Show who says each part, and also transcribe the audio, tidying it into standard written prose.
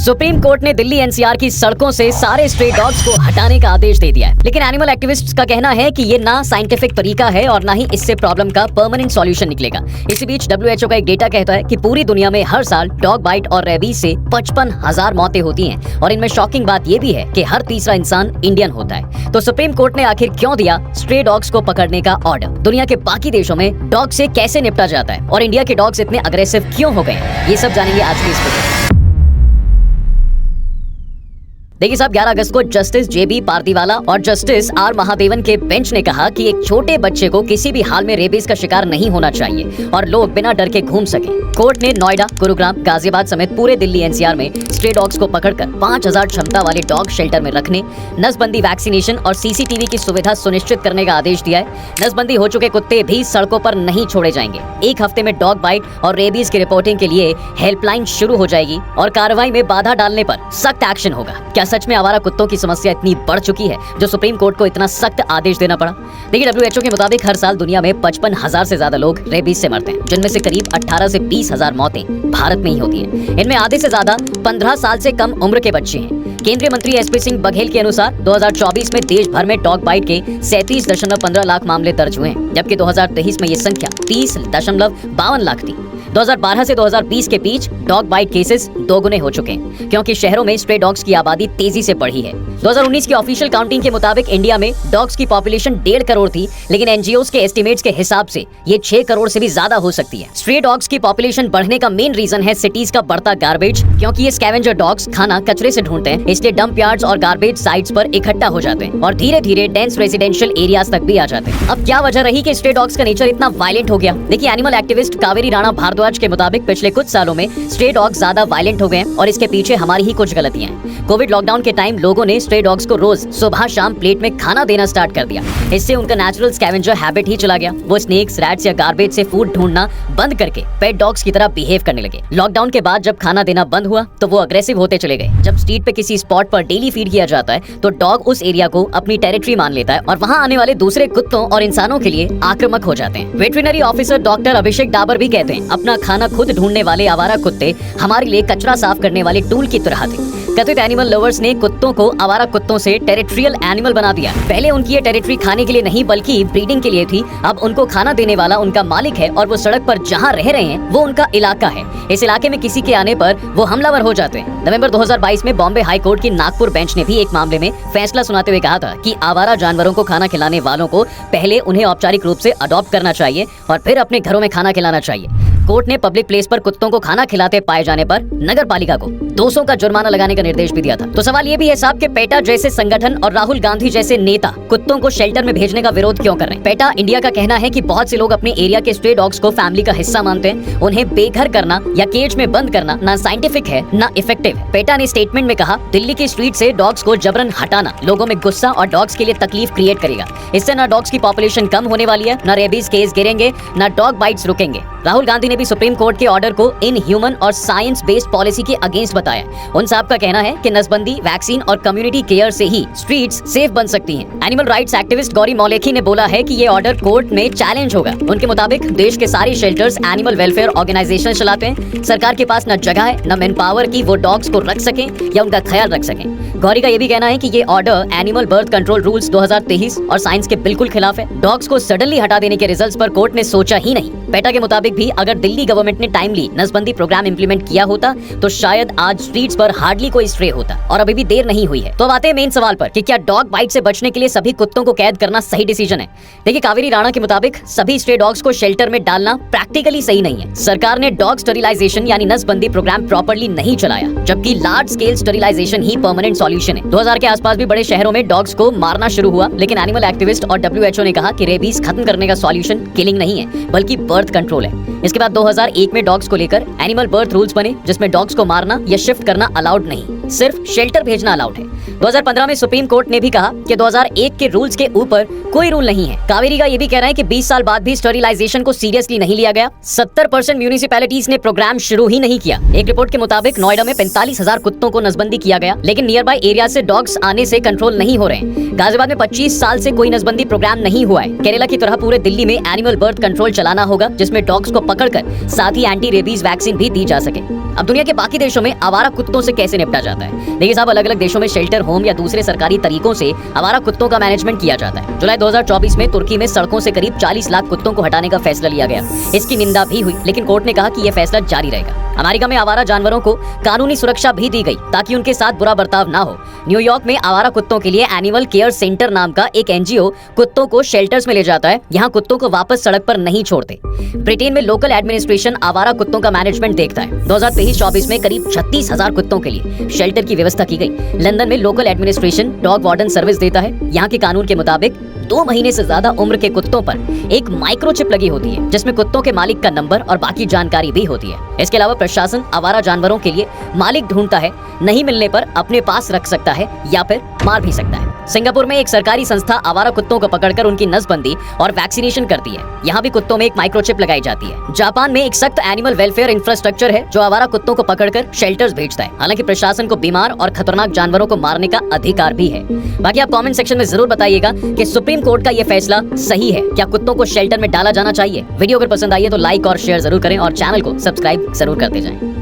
Speaker 1: Supreme court ने Delhi NCR की सड़कों से सारे स्ट्रे डॉग्स को हटाने का आदेश दे दिया है, लेकिन एनिमल एक्टिविस्ट्स का कहना है कि ये ना साइंटिफिक तरीका है और ना ही इससे प्रॉब्लम का परमानेंट सॉल्यूशन निकलेगा। इसी बीच डब्ल्यूएचओ का एक डेटा कहता है कि पूरी दुनिया में हर साल डॉग बाइट और रेबीज से 55,000 मौतें होती हैं और इनमें शॉकिंग बात ये भी है कि हर तीसरा इंसान इंडियन होता है। तो सुप्रीम कोर्ट ने आखिर क्यों दिया स्ट्रे डॉग्स को पकड़ने का ऑर्डर? दुनिया के बाकी देशों में डॉग से कैसे निपटा जाता है और इंडिया के डॉग्स इतने अग्रेसिव क्यों हो गए? ये सब जानेंगे आज की इस वीडियो। देखिए साहब, 11 अगस्त को जस्टिस जेबी पारदीवाला और जस्टिस आर महादेवन के बेंच ने कहा कि एक छोटे बच्चे को किसी भी हाल में रेबीज का शिकार नहीं होना चाहिए और लोग बिना डर के घूम सके। कोर्ट ने नोएडा, गुरुग्राम, गाजियाबाद समेत पूरे दिल्ली एनसीआर में स्ट्रे डॉग्स को पकड़कर 5,000 क्षमता वाले डॉग शेल्टर में रखने, नसबंदी, वैक्सीनेशन और सीसीटीवी की सुविधा सुनिश्चित करने का आदेश दिया है। नसबंदी हो चुके कुत्ते भी सड़कों पर नहीं छोड़े जाएंगे। एक हफ्ते में डॉग बाइट और रेबीज की रिपोर्टिंग के लिए हेल्पलाइन शुरू हो जाएगी और कार्रवाई में बाधा डालने पर सख्त एक्शन होगा। क्या सच में आवारा कुत्तों की समस्या इतनी बढ़ चुकी है जो सुप्रीम कोर्ट को इतना सख्त आदेश देना पड़ा? देखिए, डब्ल्यूएचओ के मुताबिक हर साल दुनिया में 55,000 से ज्यादा लोग रेबीज से मरते हैं, जिनमें से करीब 18 से 20,000 मौतें भारत में ही होती हैं। इनमें आधे से ज्यादा 15 साल से कम उम्र के बच्चे हैं। केंद्रीय मंत्री एसपी सिंह बघेल के अनुसार 2024 में देश भर में डॉग बाइट के 37.15 लाख मामले दर्ज हुए हैं, जबकि 2023 में ये संख्या 30.52 लाख थी। 2012 से 2020 के बीच डॉग बाइट केसेस दोगुने हो चुके हैं, क्योंकि शहरों में स्ट्रे डॉग्स की आबादी तेजी से बढ़ी है। 2019 की ऑफिशियल काउंटिंग के मुताबिक इंडिया में डॉग्स की पॉपुलेशन 1.5 करोड़ थी, लेकिन एनजीओज के एस्टिमेट्स के हिसाब से ये 6 करोड़ से भी ज्यादा हो सकती है। स्ट्रे डॉग्स की पॉपुलेशन बढ़ने का मेन रीजन है सिटीज का बढ़ता गार्बेज, क्योंकि ये स्कैवेंजर डॉग्स खाना कचरे से ढूंढते हैं, इसलिए डंप यार्ड्स और गार्बेज साइट्स पर इकट्ठा हो जाते हैं और धीरे धीरे डेंस रेजिडेंशियल एरियाज तक भी आ जाते हैं। अब क्या वजह रही कि स्ट्रे डॉग्स का नेचर इतना वायलेंट हो गया? देखिए, एनिमल एक्टिविस्ट कावेरी राणा भारद्वाज के मुताबिक पिछले कुछ सालों में स्ट्रे डॉग्स ज्यादा वायलेंट हो गए और इसके पीछे हमारी ही कुछ गलतियां हैं। कोविड लॉकडाउन के टाइम लोगों ने स्ट्रे डॉग्स को रोज सुबह शाम प्लेट में खाना देना स्टार्ट कर दिया। इससे उनका नेचुरल स्कैवेंजर हैबिट ही चला गया। वो स्नेक्स, रैट्स या गार्बेज से फूड ढूंढना बंद करके पेट डॉग्स की तरह बिहेव करने लगे। लॉकडाउन के बाद जब खाना देना बंद हुआ तो वो अग्रेसिव होते चले गए। जब स्ट्रीट पे किसी स्पॉट पर डेली फीड किया जाता है तो डॉग उस एरिया को अपनी टेरिटरी मान लेता है और वहाँ आने वाले दूसरे कुत्तों और इंसानों के लिए आक्रामक हो जाते हैं। वेटरिनरी ऑफिसर डॉक्टर अभिषेक डाबर भी कहते हैं, अपना खाना खुद ढूंढने वाले आवारा कुत्ते हमारे लिए कचरा साफ करने वाले टूल की तरह थे। कथित एनिमल लवर्स ने कुत्तों को आवारा कुत्तों से टेरिटरियल एनिमल बना दिया। पहले उनकी ये टेरिटरी खाने के लिए नहीं बल्कि ब्रीडिंग के लिए थी। अब उनको खाना देने वाला उनका मालिक है और वो सड़क पर जहाँ रह रहे हैं वो उनका इलाका है। इस इलाके में किसी के आने पर वो हमलावर हो जाते हैं। नवंबर 2022 में बॉम्बे हाई कोर्ट की नागपुर बेंच ने भी एक मामले में फैसला सुनाते हुए कहा था कि आवारा जानवरों को खाना खिलाने वालों को पहले उन्हें औपचारिक रूप से अडॉप्ट करना चाहिए और फिर अपने घरों में खाना खिलाना चाहिए। कोर्ट ने पब्लिक प्लेस पर कुत्तों को खाना खिलाते पाए जाने पर नगर पालिका को 200 का जुर्माना लगाने का निर्देश भी दिया था। तो सवाल ये भी है साहब कि पेटा जैसे संगठन और राहुल गांधी जैसे नेता कुत्तों को शेल्टर में भेजने का विरोध क्यों कर रहे हैं? पेटा इंडिया का कहना है कि बहुत से लोग अपने एरिया के स्ट्रे डॉग्स को फैमिली का हिस्सा मानते हैं। उन्हें बेघर करना या केज में बंद करना ना साइंटिफिक है ना इफेक्टिव है। पेटा ने स्टेटमेंट में कहा, दिल्ली की स्ट्रीट से डॉग्स को जबरन हटाना लोगों में गुस्सा और डॉग्स के लिए तकलीफ क्रिएट करेगा। इससे ना डॉग्स की पॉपुलेशन कम होने वाली है, ना रेबीज केस गिरेंगे, ना डॉग बाइट्स रुकेंगे। राहुल गांधी ने भी सुप्रीम कोर्ट के ऑर्डर को इनह्यूमन और साइंस बेस्ड पॉलिसी के अगेंस्ट बताया। उन साहब का कहना है कि नसबंदी, वैक्सीन और कम्युनिटी केयर से ही स्ट्रीट्स सेफ बन सकती हैं। Animal rights activist Gauri Moulekhi ने बोला है कि ये ऑर्डर कोर्ट में चैलेंज होगा। उनके मुताबिक देश के सारे शेल्टर्स एनिमल वेलफेयर ऑर्गेनाइजेशन चलाते हैं। सरकार के पास न जगह है न मैन पावर की वो डॉग्स को रख सकें या उनका ख्याल रख सकें। गौरी का ये भी कहना है कि ये order animal birth control rules 2023 और साइंस के बिल्कुल खिलाफ है। डॉग्स को सडनली हटा देने के रिजल्ट्स पर कोर्ट ने सोचा ही नहीं। पेटा के मुताबिक भी अगर दिल्ली गवर्नमेंट ने टाइमली नसबंदी प्रोग्राम इंप्लीमेंट किया होता तो शायद आज स्ट्रीट्स पर हार्डली कोई स्ट्रे होता और अभी भी देर नहीं हुई है। तो अब आते हैं मेन सवाल पर कि क्या डॉग बाइट से बचने के लिए सभी कुत्तों को कैद करना सही डिसीजन है? देखिए, कावेरी राणा के मुताबिक सभी स्ट्रे डॉग्स को शेल्टर में डालना प्रैक्टिकली सही नहीं है। सरकार ने डॉग स्टरिलाइजेशन यानी नसबंदी प्रोग्राम प्रॉपर्ली नहीं चलाया, जबकि लार्ज स्केल स्टरिलाइजेशन ही परमानेंट सॉल्यूशन है। 2000 के आसपास भी बड़े शहरों में डॉग्स को मारना शुरू हुआ, लेकिन एनिमल एक्टिविस्ट और डब्ल्यूएचओ ने कहा कि रेबीज खत्म करने का सॉल्यूशन किलिंग नहीं है बल्कि बर्थ कंट्रोल है। इसके बाद 2001 में डॉग्स को लेकर एनिमल बर्थ रूल्स बने, जिसमें डॉग्स को मारना या शिफ्ट करना अलाउड नहीं। सिर्फ शेल्टर भेजना अलाउड है। 2015 में सुप्रीम कोर्ट ने भी कहा कि 2001 के रूल्स के ऊपर कोई रूल नहीं है। कावेरी का ये भी कहना है कि 20 साल बाद भी स्टरीलाइजेशन को सीरियसली नहीं लिया गया। 70% म्यूनिसिपैलिटीज ने प्रोग्राम शुरू ही नहीं किया। एक रिपोर्ट के मुताबिक नोएडा में 45,000 कुत्तों को नसबंदी किया गया, लेकिन नियर बाय एरिया से डॉग्स आने से कंट्रोल नहीं हो रहे हैं। गाजियाबाद में 25 साल से कोई नसबंदी प्रोग्राम नहीं हुआ है। केरला की तरह पूरे दिल्ली में एनिमल बर्थ कंट्रोल चलाना होगा, जिसमें डॉग्स को पकड़कर साथ ही एंटी रेबीज वैक्सीन भी दी जा सके। अब दुनिया के बाकी देशों में आवारा कुत्तों से कैसे निपटा जाता है? देखिए साहब, अलग अलग देशों में शेल्टर होम या दूसरे सरकारी तरीकों से आवारा कुत्तों का मैनेजमेंट किया जाता है। जुलाई 2024 में तुर्की में सड़कों से करीब 40 लाख कुत्तों को हटाने का फैसला लिया गया। इसकी निंदा भी हुई, लेकिन कोर्ट ने कहा कि यह फैसला जारी रहेगा। अमेरिका में आवारा जानवरों को कानूनी सुरक्षा भी दी गई ताकि उनके साथ बुरा बर्ताव ना हो। न्यूयॉर्क में आवारा कुत्तों के लिए एनिमल केयर सेंटर नाम का एक एनजीओ कुत्तों को शेल्टर्स में ले जाता है। यहाँ कुत्तों को वापस सड़क पर नहीं छोड़ते। ब्रिटेन में लोकल एडमिनिस्ट्रेशन आवारा कुत्तों का मैनेजमेंट देखता है। 2023-24 में करीब 36,000 कुत्तों के लिए शेल्टर की व्यवस्था की गई। लंदन में local administration dog warden service देता है। यहाँ के कानून के मुताबिक 2 महीने से ज्यादा उम्र के कुत्तों पर एक माइक्रोचिप लगी होती है, जिसमें कुत्तों के मालिक का नंबर और बाकी जानकारी भी होती है। इसके अलावा प्रशासन आवारा जानवरों के लिए मालिक ढूंढता है, नहीं मिलने पर अपने पास रख सकता है या फिर मार भी सकता है। सिंगापुर में एक सरकारी संस्था आवारा कुत्तों को पकड़कर उनकी नसबंदी और वैक्सीनेशन करती है। यहाँ भी कुत्तों में एक माइक्रोचिप लगाई जाती है। जापान में एक सख्त एनिमल वेलफेयर इंफ्रास्ट्रक्चर है जो आवारा कुत्तों को पकड़कर शेल्टर्स भेजता है। हालांकि प्रशासन को बीमार और खतरनाक जानवरों को मारने का अधिकार भी है। बाकी आप कमेंट सेक्शन में जरूर बताइएगा कि सुप्रीम कोर्ट का यह फैसला सही है। क्या कुत्तों को शेल्टर में डाला जाना चाहिए? वीडियो अगर पसंद आई है तो लाइक और शेयर जरूर करें और चैनल को सब्सक्राइब जरूर करते जाएं।